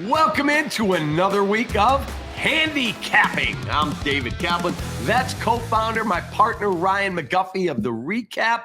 Welcome into another week of Handicapping. I'm David Kaplan. That's co-founder, my partner, Ryan McGuffey of the REKAP.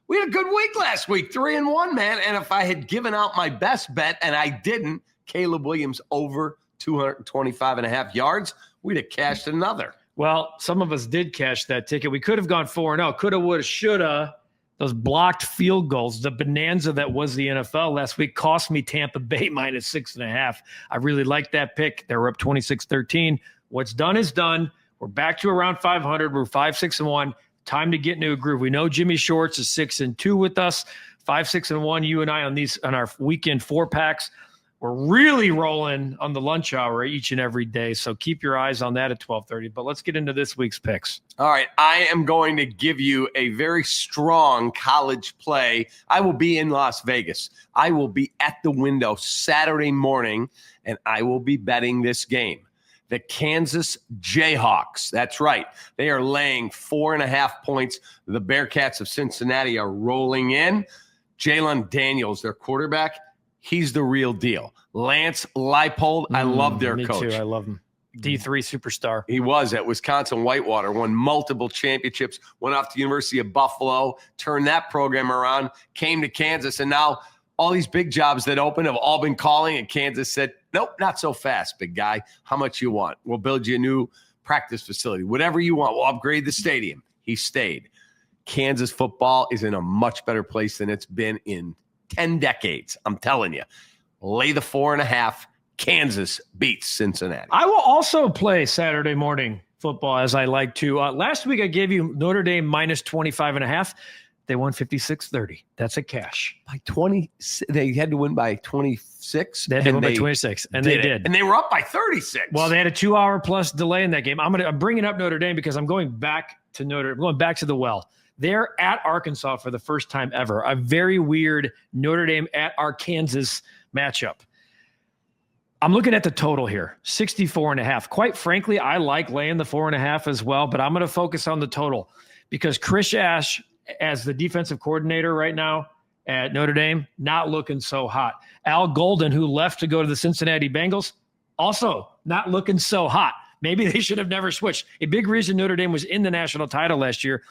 We had a good week last week, 3-1, man. And if I had given out my best bet, and I didn't, Caleb Williams over 225.5 yards, we'd have cashed another. Well, some of us did cash that ticket. We could have gone 4-0. Coulda, woulda, shoulda. Those blocked field goals, the bonanza that was the NFL last week, cost me Tampa Bay minus 6.5. I really liked that pick. They were up 26-13. What's done is done. We're back to around 500. We're 5-6-1. Time to get into a groove. We know Jimmy Shorts is 6-2 with us. 5-6-1. You and I on our weekend 4-packs. We're really rolling on the lunch hour each and every day, so keep your eyes on that at 12:30. But let's get into this week's picks. All right, I am going to give you a very strong college play. I will be in Las Vegas. I will be at the window Saturday morning, and I will be betting this game. The Kansas Jayhawks. That's right. They are laying 4.5 points. The Bearcats of Cincinnati are rolling in. Jalen Daniels, their quarterback, he's the real deal. Lance Leipold, I love their coach. Me too, I love him. D3 superstar. He was at Wisconsin Whitewater, won multiple championships, went off to the University of Buffalo, turned that program around, came to Kansas, and now all these big jobs that open have all been calling, and Kansas said, nope, not so fast, big guy. How much you want? We'll build you a new practice facility. Whatever you want. We'll upgrade the stadium. He stayed. Kansas football is in a much better place than it's been in 10 decades. I'm telling you. Lay the 4.5. Kansas beats Cincinnati. I will also play Saturday morning football as I like to. Last week I gave you Notre Dame minus 25.5. They won 56-30. That's a cash. By 20, they had to win by 26. They had to win by 26, and they did. And they were up by 36. Well, they had a 2-hour plus delay in that game. I'm bringing up Notre Dame because I'm going back to the well. They're at Arkansas for the first time ever. A very weird Notre Dame at Arkansas matchup. I'm looking at the total here, 64.5. Quite frankly, I like laying the 4.5 as well, but I'm going to focus on the total because Chris Ash, as the defensive coordinator right now at Notre Dame, not looking so hot. Al Golden, who left to go to the Cincinnati Bengals, also not looking so hot. Maybe they should have never switched. A big reason Notre Dame was in the national title last year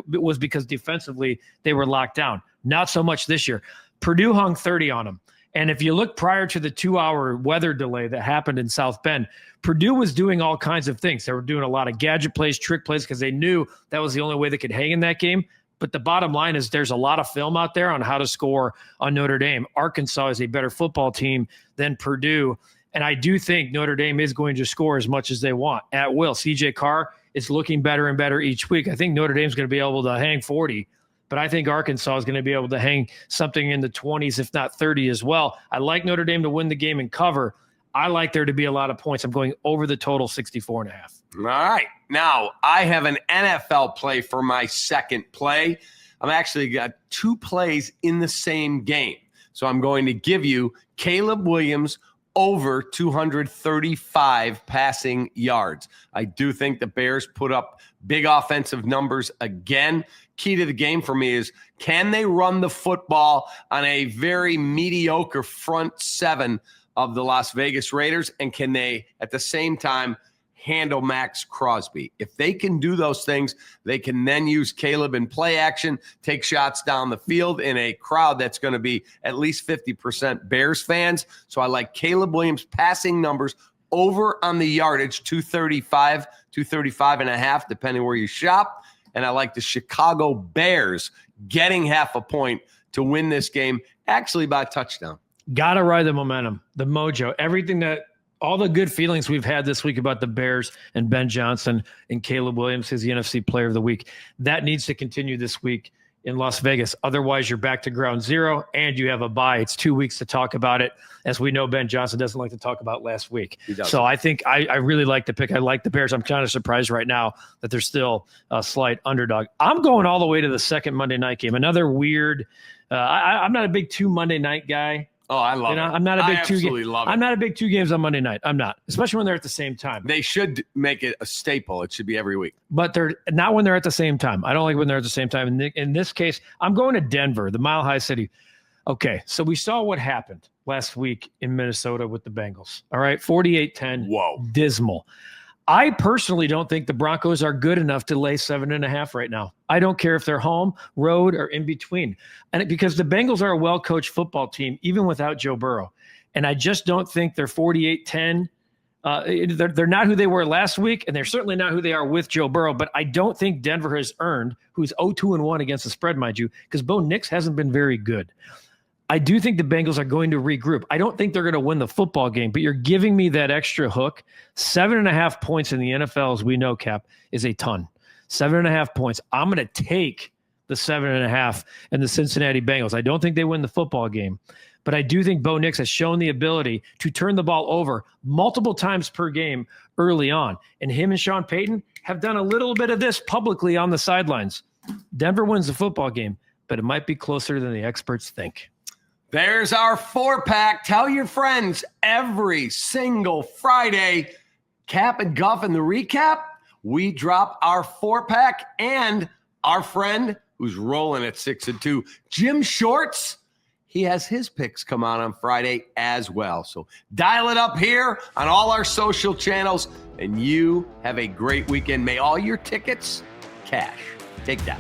was because defensively they were locked down. Not so much this year. Purdue hung 30 on them. And if you look prior to the 2-hour weather delay that happened in South Bend, Purdue was doing all kinds of things. They were doing a lot of gadget plays, trick plays, because they knew that was the only way they could hang in that game. But the bottom line is there's a lot of film out there on how to score on Notre Dame. Arkansas is a better football team than Purdue. And I do think Notre Dame is going to score as much as they want at will. CJ Carr is looking better and better each week. I think Notre Dame's going to be able to hang 40, but I think Arkansas is going to be able to hang something in the 20s, if not 30 as well. I like Notre Dame to win the game and cover. I like there to be a lot of points. I'm going over the total 64.5. All right. Now, I have an NFL play for my second play. I've actually got 2 plays in the same game. So I'm going to give you Caleb Williams over 235 passing yards. I do think the Bears put up big offensive numbers again. Key to the game for me is, can they run the football on a very mediocre front seven of the Las Vegas Raiders? And can they, at the same time, handle Max Crosby? If they can do those things, they can then use Caleb in play action, take shots down the field in a crowd that's going to be at least 50% Bears fans. So I like Caleb Williams passing numbers over on the yardage, 235.5, depending where you shop. And I like the Chicago Bears getting half a point to win this game, actually by touchdown. Got to ride the momentum, the mojo, all the good feelings we've had this week about the Bears and Ben Johnson and Caleb Williams as the NFC Player of the Week. That needs to continue this week in Las Vegas. Otherwise, you're back to ground zero and you have a bye. It's 2 weeks to talk about it. As we know, Ben Johnson doesn't like to talk about last week. So I think I really like the pick. I like the Bears. I'm kind of surprised right now that they're still a slight underdog. I'm going all the way to the second Monday night game. Another weird I'm not a big 2 Monday night guy. Oh, I love it. I'm not a big I'm not a big 2 games on Monday night. I'm not, especially when they're at the same time. They should make it a staple. It should be every week. But they're not when they're at the same time. I don't like when they're at the same time. In this case, I'm going to Denver, the Mile High City. Okay, so we saw what happened last week in Minnesota with the Bengals. All right, 48-10. Whoa. Dismal. I personally don't think the Broncos are good enough to lay 7.5 right now. I don't care if they're home, road, or in between. And because the Bengals are a well-coached football team, even without Joe Burrow. And I just don't think they're 48-10. They're not who they were last week, and they're certainly not who they are with Joe Burrow. But I don't think Denver has earned, who's 0-2-1 against the spread, mind you, because Bo Nix hasn't been very good. I do think the Bengals are going to regroup. I don't think they're going to win the football game, but you're giving me that extra hook. 7.5 points in the NFL, as we know, Cap, is a ton. 7.5 points. I'm going to take the 7.5 and the Cincinnati Bengals. I don't think they win the football game, but I do think Bo Nix has shown the ability to turn the ball over multiple times per game early on. And him and Sean Payton have done a little bit of this publicly on the sidelines. Denver wins the football game, but it might be closer than the experts think. There's our 4-pack. Tell your friends every single Friday. Kap and Guff in the recap. We drop our 4-pack, and our friend who's rolling at 6-2, Jim Shorts, he has his picks come on Friday as well. So dial it up here on all our social channels, and you have a great weekend. May all your tickets cash. Take that.